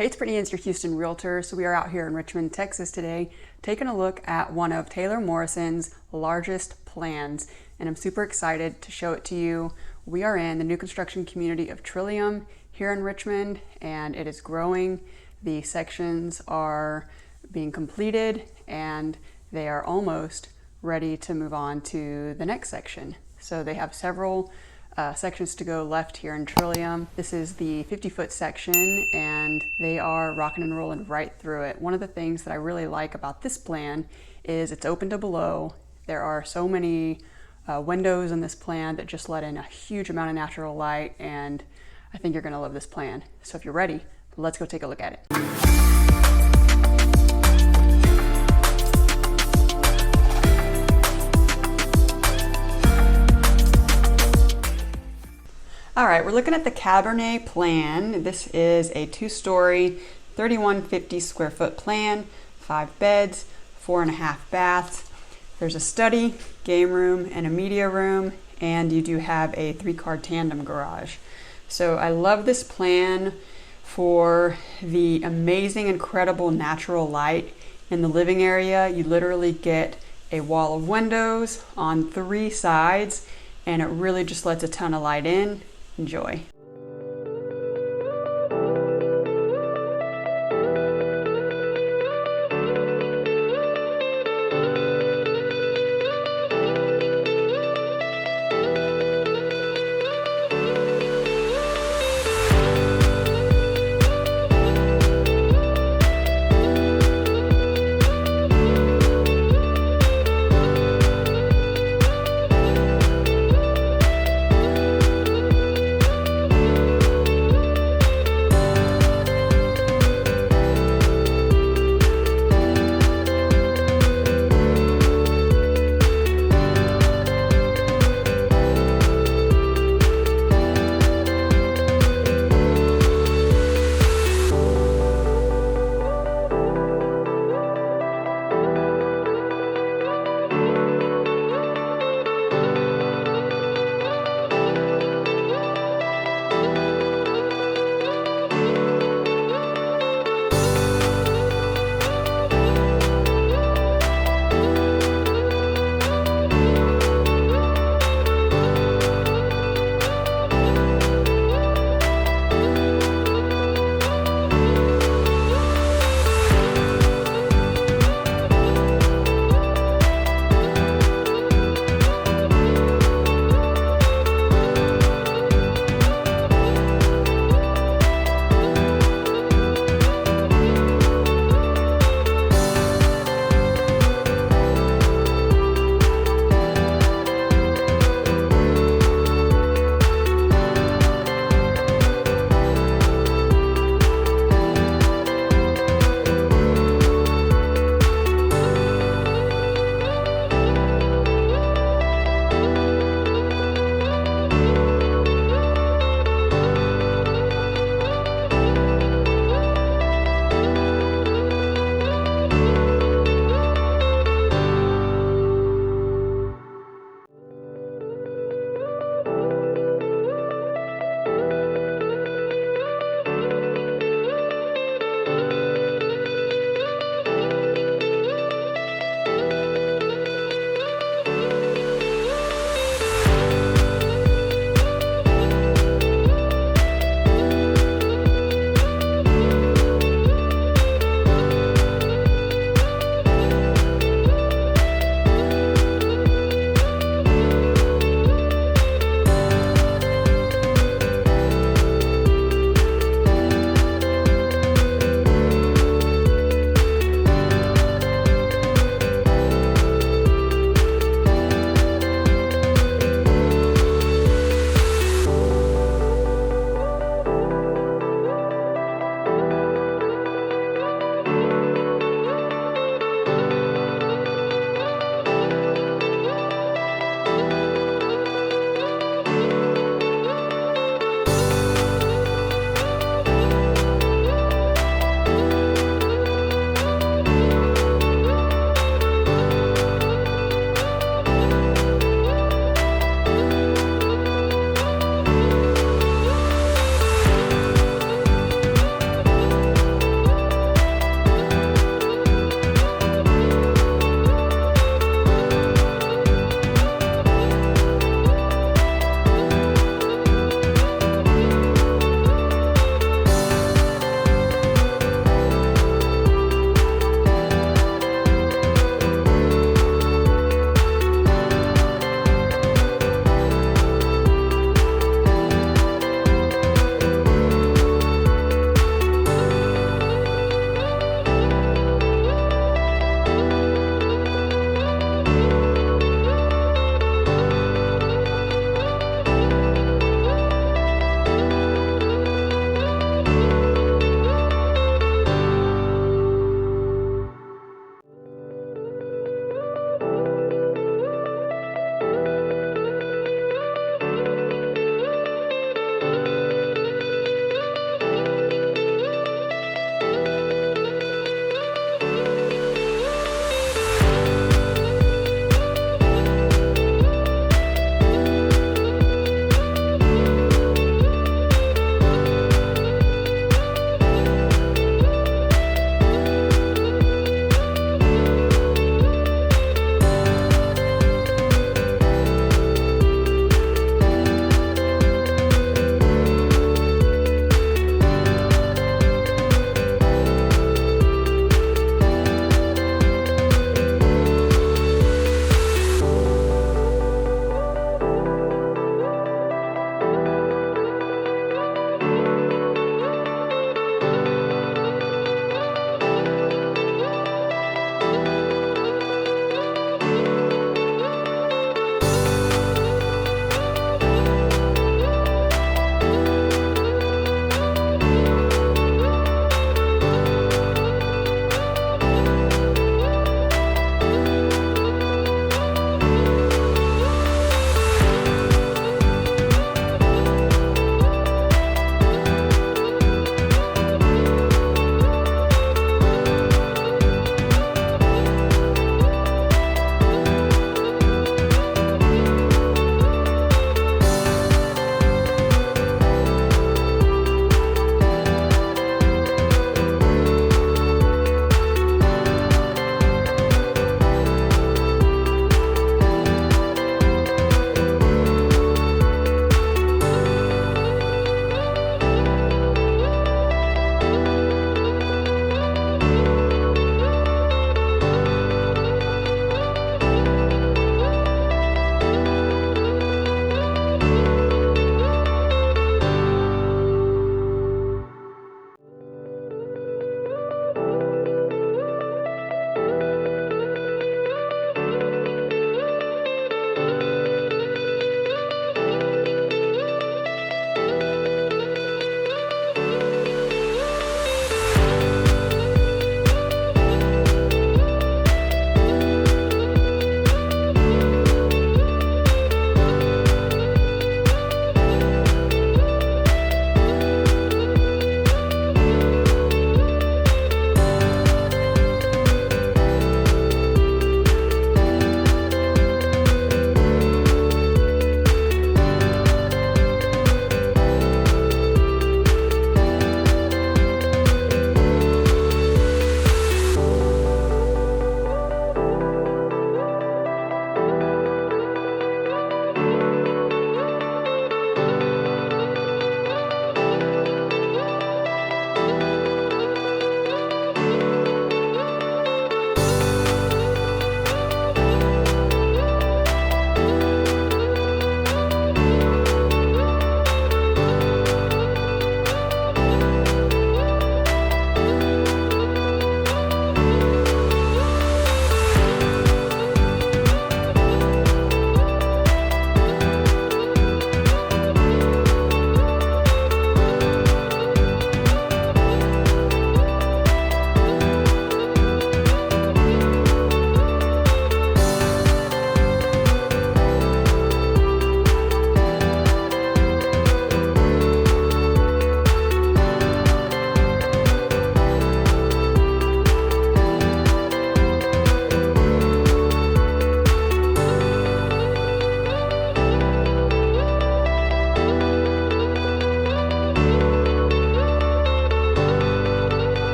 Hey, it's Brittany Inns, your Houston realtor. So we are out here in Richmond, Texas today, taking a look at one of Taylor Morrison's largest plans. And I'm super excited to show it to you. We are in the new construction community of Trillium here in Richmond, and it is growing. The sections are being completed and they are almost ready to move on to the next section. So they have several sections to go left here in Trillium. This is the 50-foot section and they are rocking and rolling right through it. One of the things that I really like about this plan is it's open to below. There are so many windows in this plan that just let in a huge amount of natural light, and I think you're gonna love this plan. So if you're ready, let's go take a look at it. All right, we're looking at the Cabernet plan. This is a 2-story, 3150 square foot plan, 5 beds, 4.5 baths. There's a study, game room, and a media room, and you do have a 3-car tandem garage. So I love this plan for the amazing, incredible natural light in the living area. You literally get a wall of windows on 3 sides, and it really just lets a ton of light in. Enjoy.